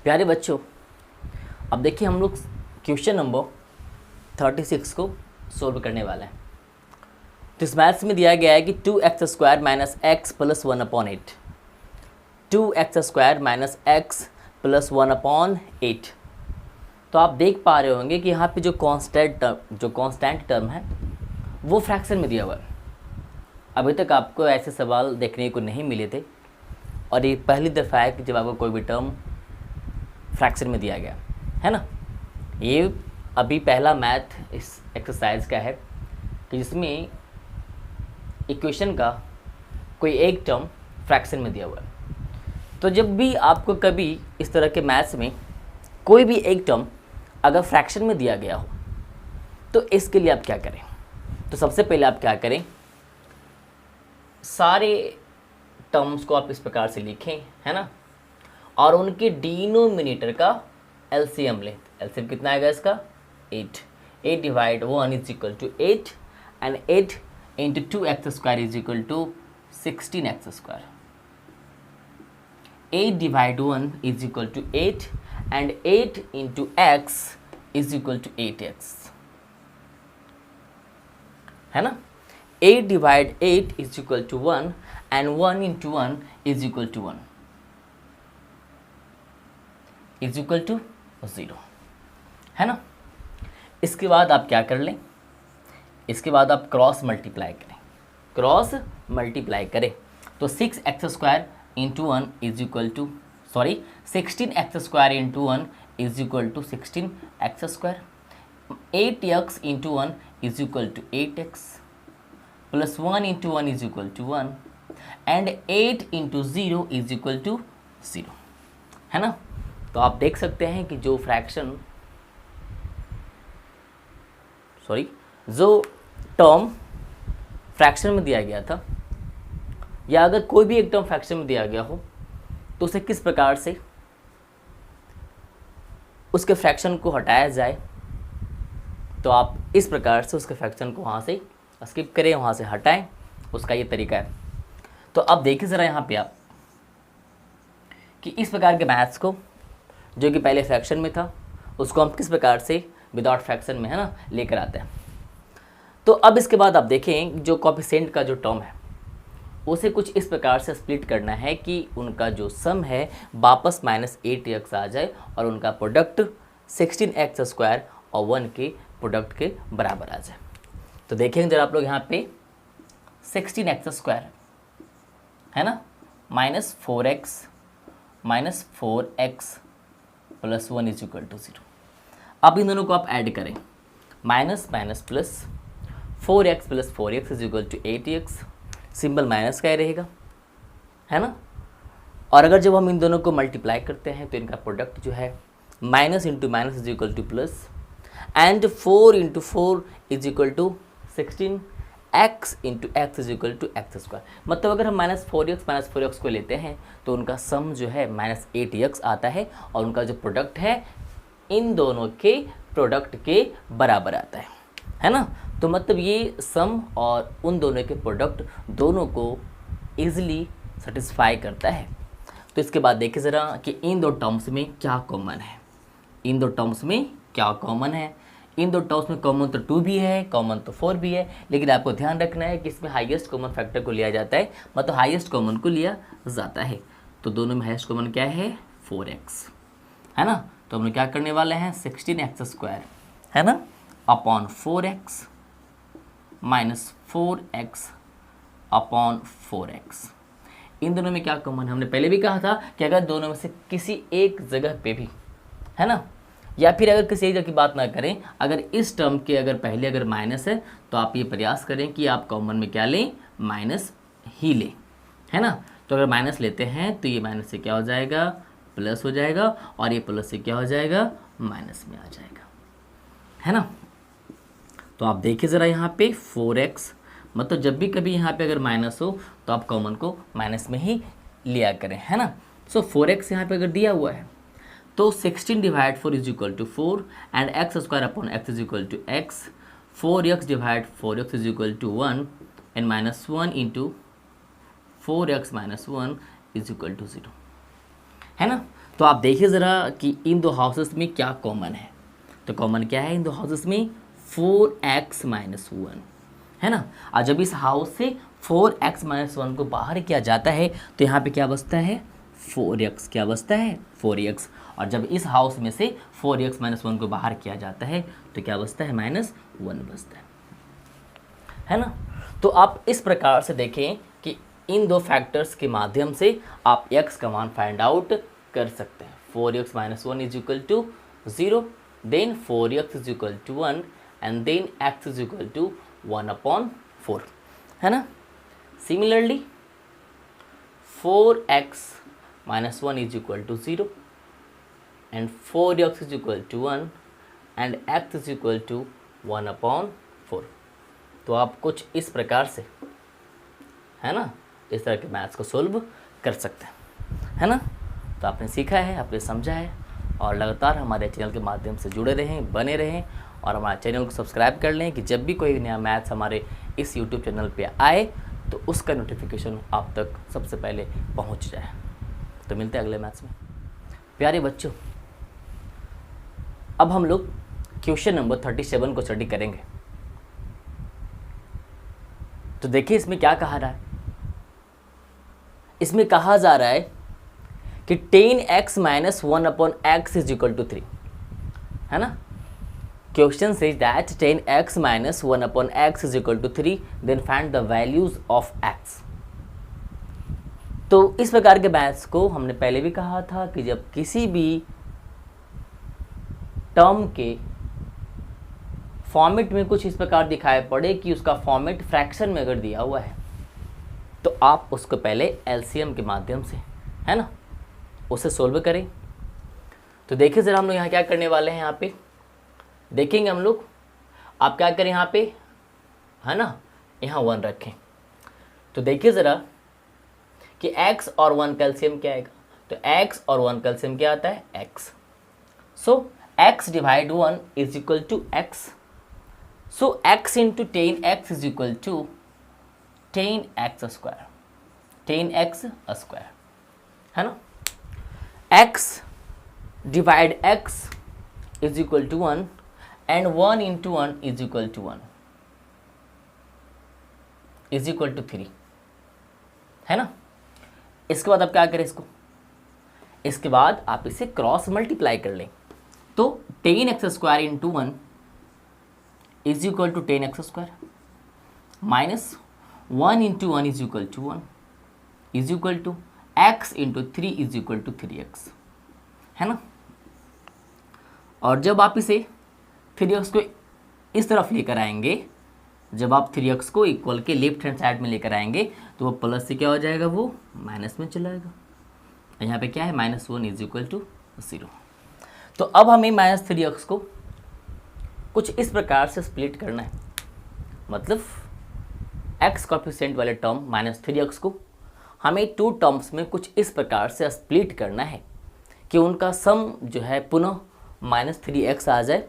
प्यारे बच्चों, अब देखिए हम लोग क्वेश्चन नंबर 36 को सोल्व करने वाले हैं। तो इस मैथ्स में दिया गया है कि 2x² minus x plus 1/8, 2x² minus x plus 1/8। तो आप देख पा रहे होंगे कि यहाँ पे जो कांस्टेंट टर्म है वो फ्रैक्शन में दिया हुआ है। अभी तक आपको ऐसे सवाल देखने को नहीं मिले थे और ये पहली दफ़ा है कि जब आपको कोई भी टर्म फ्रैक्शन में दिया गया है ना। ये अभी पहला मैथ इस एक्सरसाइज का है कि जिसमें इक्वेशन का कोई एक टर्म फ्रैक्शन में दिया हुआ है। तो जब भी आपको कभी इस तरह के मैथ्स में कोई भी एक टर्म अगर फ्रैक्शन में दिया गया हो तो इसके लिए आप क्या करें। तो सबसे पहले आप क्या करें, सारे टर्म्स को आप इस प्रकार से लिखें, है ना, और उनके डिनोमिनेटर का एलसीएम लें। एलसीएम कितना आएगा इसका 8 divide 1 is equal to 8 and 8 into 2x² is equal to 16x²। 8 divide 1 is equal to 8 and 8 into x is equal to 8x, है ना। 8 divide 8 is equal to 1 and 1 into 1 is equal to 1 is equal to 0, है ना। इसके बाद आप क्या कर लें, इसके बाद आप क्रॉस मल्टीप्लाई करें। तो 6x² into 1 is equal to 16x² into 1 is equal to 16x²। 8x into 1 is equal to 8x plus 1 into 1 is equal to 1 and 8 into 0 is equal to 0, है ना। तो आप देख सकते हैं कि जो टर्म फ्रैक्शन में दिया गया था, या अगर कोई भी एक टर्म फ्रैक्शन में दिया गया हो तो उसे किस प्रकार से उसके फ्रैक्शन को हटाया जाए। तो आप इस प्रकार से उसके फ्रैक्शन को वहाँ से स्किप करें, वहाँ से हटाएं, उसका ये तरीका है। तो अब देखिए ज़रा यहाँ पे आप कि इस प्रकार के मैथ्स को जो कि पहले फ्रैक्शन में था उसको हम किस प्रकार से विदाउट फ्रैक्शन में, है ना, लेकर आते हैं। तो अब इसके बाद आप देखें जो कोएफिशिएंट का जो टर्म है उसे कुछ इस प्रकार से स्प्लिट करना है कि उनका जो सम है वापस -8x आ जाए और उनका प्रोडक्ट 16x² और 1 के प्रोडक्ट के बराबर आ जाए। तो देखेंगे जरा आप लोग यहाँ पे 16x² है ना, -4x plus 1 is equal to 0। अब इन दोनों को आप ऐड करें, minus minus plus 4x plus 4x is equal to 8x, symbol minus का ही रहेगा, है ना। और अगर जब हम इन दोनों को मल्टीप्लाई करते हैं तो इनका प्रोडक्ट जो है minus into minus is equal to plus and 4 into 4 is equal to 16, x into x is equal to x²। मतलब अगर हम -4x को लेते हैं तो उनका सम जो है -8x आता है और उनका जो प्रोडक्ट है इन दोनों के प्रोडक्ट के बराबर आता है ना। तो मतलब ये सम और उन दोनों के प्रोडक्ट दोनों को ईजिली सेटिस्फाई करता है। तो इसके बाद देखिए ज़रा कि इन दो टर्म्स में क्या कॉमन है। इन दो टर्म्स में कॉमन तो 2 भी है, कॉमन तो 4 भी है, लेकिन आपको ध्यान रखना है कि इसमें हाईएस्ट कॉमन फैक्टर को लिया जाता है, मतलब हाईएस्ट कॉमन को लिया जाता है। तो दोनों में हाईएस्ट कॉमन क्या है 4x, है ना। तो हम लोग क्या करने वाले हैं 16x² है ना upon 4x minus 4x upon 4x। इन दोनों में क्या कॉमन है, हमने पहले भी कहा था कि अगर दोनों में से किसी एक जगह पे भी, है ना, या फिर अगर किसी एक जगह की बात ना करें, अगर इस टर्म के अगर पहले अगर माइनस है तो आप ये प्रयास करें कि आप कॉमन में क्या लें, माइनस ही लें, है ना। तो अगर माइनस लेते हैं तो ये माइनस से क्या हो जाएगा प्लस हो जाएगा और ये प्लस से क्या हो जाएगा माइनस में आ जाएगा, है ना। तो आप देखिए ज़रा यहाँ पे 4x, मतलब जब भी कभी यहाँ पे अगर माइनस हो तो आप कॉमन को माइनस में ही लिया करें, है ना। सो 4x यहाँ पे अगर दिया हुआ है तो 16 divide 4 is equal to 4 and x² upon x is equal to x, 4x divide 4x is equal to 1 and -1 into 4x - 1 is equal to 0, है ना। तो आप देखिए ज़रा कि इन दो हाउसेस में क्या कॉमन है। तो कॉमन क्या है इन दो हाउसेस में? 4x माइनस 1 है ना। और जब इस हाउस से 4x माइनस 1 को बाहर किया जाता है तो यहाँ पे क्या बचता है? 4x। क्या बचता है? 4x। और जब इस हाउस में से 4x माइनस 1 को बाहर किया जाता है तो क्या बचता है? माइनस 1 बचता है ना। तो आप इस प्रकार से देखें कि इन दो फैक्टर्स के माध्यम से आप x का मान फाइंड आउट कर सकते हैं। 4x minus 1 is equal to 0, then 4x is equal to 1 and then x is equal to 1/4 है ना। Similarly 4x minus 1 is equal to 0 and 4x is equal to 1 and x is equal to 1/4। तो आप कुछ इस प्रकार से है ना इस तरह के मैथ्स को सोल्व कर सकते हैं, है ना। तो आपने सीखा है, आपने समझा है, और लगातार हमारे चैनल के माध्यम से जुड़े रहें, बने रहें, और हमारे चैनल को सब्सक्राइब कर लें कि जब भी कोई नया मैथ्स हमारे इस यूट्यूब चैनल पे आए तो उसका नोटिफिकेशन आप तक सबसे पहले पहुंच जाए। तो मिलते हैं अगले मैथ्स में। प्यारे बच्चों, अब हम लोग क्वेश्चन नंबर 37 को स्टडी करेंगे। तो देखिए इसमें क्या कहा रहा है। इसमें कहा जा रहा है कि 10x minus 1/x is equal to 3 है ना। Question says that 10x minus 1/x is equal to 3, then find the values of x। तो इस प्रकार के मैथ्स को हमने पहले भी कहा था कि जब किसी भी टर्म के फॉर्मेट में कुछ इस प्रकार दिखाई पड़े कि उसका फॉर्मेट फ्रैक्शन में अगर दिया हुआ है तो आप उसको पहले एलसीएम के माध्यम से है ना उसे सोल्व करें। तो देखिए ज़रा हम लोग यहाँ क्या करने वाले हैं। यहाँ पे देखेंगे हम लोग, आप क्या करें यहाँ पे है ना, यहाँ 1 रखें। तो देखिए ज़रा कि x और 1 का एलसीएम क्या आएगा। तो x और 1 का एलसीएम क्या आता है? x। So x divide 1 is equal to x। So x into 10x is equal to 10x square, 10x square है ना। x divide x is equal to 1 and 1 into 1 is equal to 1 is equal to 3 है ना। इसके बाद आप क्या करें इसको, इसके बाद आप इसे क्रॉस मल्टीप्लाई कर लें। तो 10x square into 1 is equal to 10x square minus 1 into 1 is equal to 1 is equal to x into 3 is equal to 3x है ना। और जब आप इसे 3x को इस तरफ लेकर आएंगे, जब आप 3x को इक्वल के लेफ्ट हैंड साइड में लेकर आएंगे तो वो प्लस से क्या हो जाएगा, वो माइनस में चला जाएगा। यहाँ पे क्या है, -1 इज इक्वल टू 0। तो अब हमें -3x को कुछ इस प्रकार से स्प्लिट करना है। मतलब x कोएफिशिएंट वाले टर्म -3x को हमें 2 टर्म्स में कुछ इस प्रकार से स्प्लिट करना है कि उनका सम जो है पुनः -3x आ जाए,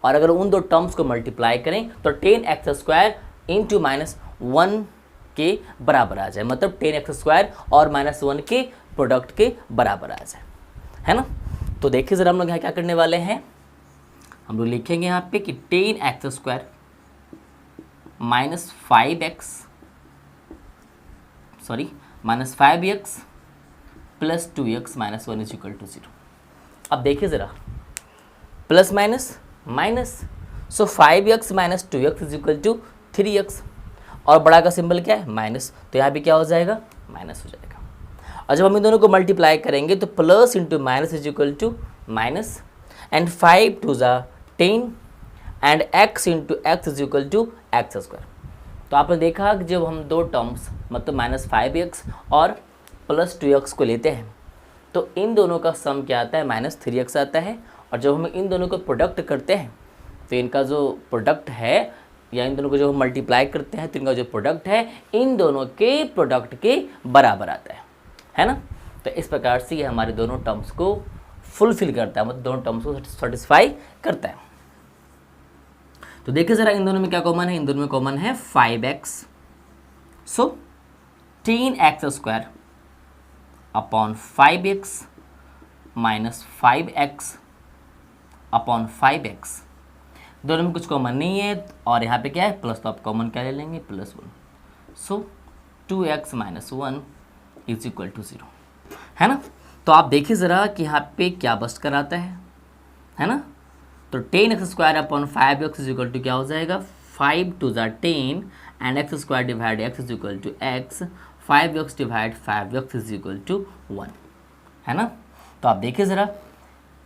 और अगर उन 2 टर्म्स को मल्टीप्लाई करें तो 10x स्क्वायर इंटू -1 के बराबर आ जाए। मतलब 10x स्क्वायर और -1 के प्रोडक्ट के बराबर आ जाए, है ना। तो देखिए ज़रा हम लोग यहाँ क्या करने वाले हैं। हम लोग लिखेंगे यहाँ पे कि 10x square -5x plus 2x minus 1 is equal to 0। अब देखिए ज़रा plus minus minus, so 5x minus 2x is equal to 3x, और बड़ा का सिंबल क्या है, माइनस। तो यहाँ पे क्या हो जाएगा, माइनस हो जाएगा। और जब हम इन दोनों को मल्टीप्लाई करेंगे तो plus into minus is equal to minus, and 5 two ज़ा 10 and x into x is equal to x square. तो आपने देखा कि जब हम 2 टर्म्स मतलब -5x और +2x को लेते हैं तो इन दोनों का सम क्या आता है, -3x आता है। और जब हम इन दोनों को प्रोडक्ट करते हैं तो इनका जो प्रोडक्ट है, या इन दोनों को जब हम मल्टीप्लाई करते हैं तो इनका जो प्रोडक्ट है इन दोनों के प्रोडक्ट के बराबर आता है ना। तो इस प्रकार से ये हमारे दोनों टर्म्स को फुलफिल करता है, मतलब दोनों टर्म्स को सेटिस्फाई करता है। तो देखिए ज़रा इन दोनों में क्या कॉमन है, इन दोनों में कॉमन है 5x। सो 10x square upon 5x minus 5x upon 5x, दोनों में कुछ कॉमन नहीं है और यहाँ पे क्या है प्लस, तो आप कॉमन क्या ले लेंगे +1। So 2x minus 1 is equal to 0, है ना। तो आप देखिए ज़रा कि यहाँ पे क्या बस्ट कराता है ना। तो 10x² upon 5x is equal to क्या हो जाएगा 5 2 ज़ा 10 and x² divide x is equal to x, 5x divide 5x is equal to 1, है ना। तो आप देखिए ज़रा,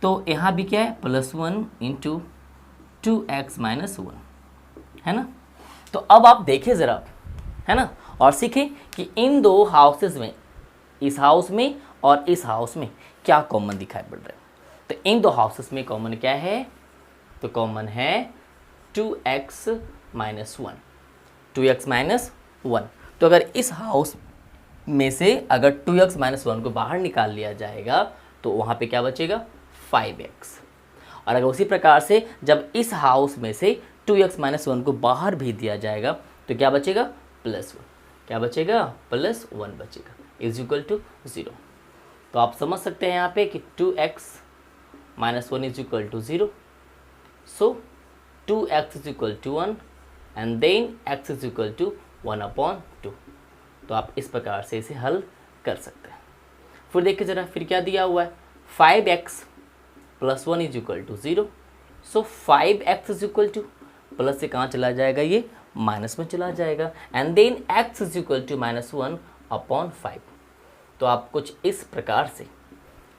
तो यहाँ भी क्या है +1 इंटू 2x माइनस 1, है ना। तो अब आप देखिए ज़रा, है ना, और सीखें कि इन दो हाउसेस में, इस हाउस में और इस हाउस में क्या कॉमन दिखाई पड़ रहा है। तो इन दो हाउसेस में कॉमन क्या है, तो कॉमन है 2x माइनस 1, 2x माइनस 1। तो अगर इस हाउस में से अगर 2x माइनस 1 को बाहर निकाल लिया जाएगा तो वहाँ पे क्या बचेगा 5x। और अगर उसी प्रकार से जब इस हाउस में से 2x माइनस 1 को बाहर भी दिया जाएगा तो क्या बचेगा +1, क्या बचेगा +1 बचेगा इज इक्वल टू 0। तो आप समझ सकते हैं यहाँ पे कि 2x minus 1 is equal to 0, so 2x is equal to 1 and then x is equal to 1/2। तो आप इस प्रकार से इसे हल कर सकते हैं। फिर देखिए ज़रा, फिर क्या दिया हुआ है 5x plus 1 is equal to 0, so 5x is equal to, plus से कहाँ चला जाएगा ये माइनस में चला जाएगा, and then x is equal to -1/5। तो आप कुछ इस प्रकार से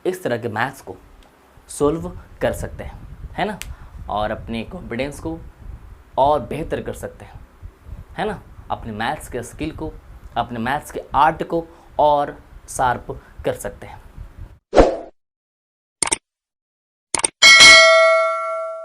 इस तरह के मैथ्स को सोल्व कर सकते हैं, है ना, और अपने कॉन्फिडेंस को और बेहतर कर सकते हैं, है ना, अपने मैथ्स के स्किल को, अपने मैथ्स के आर्ट को और शार्प कर सकते हैं।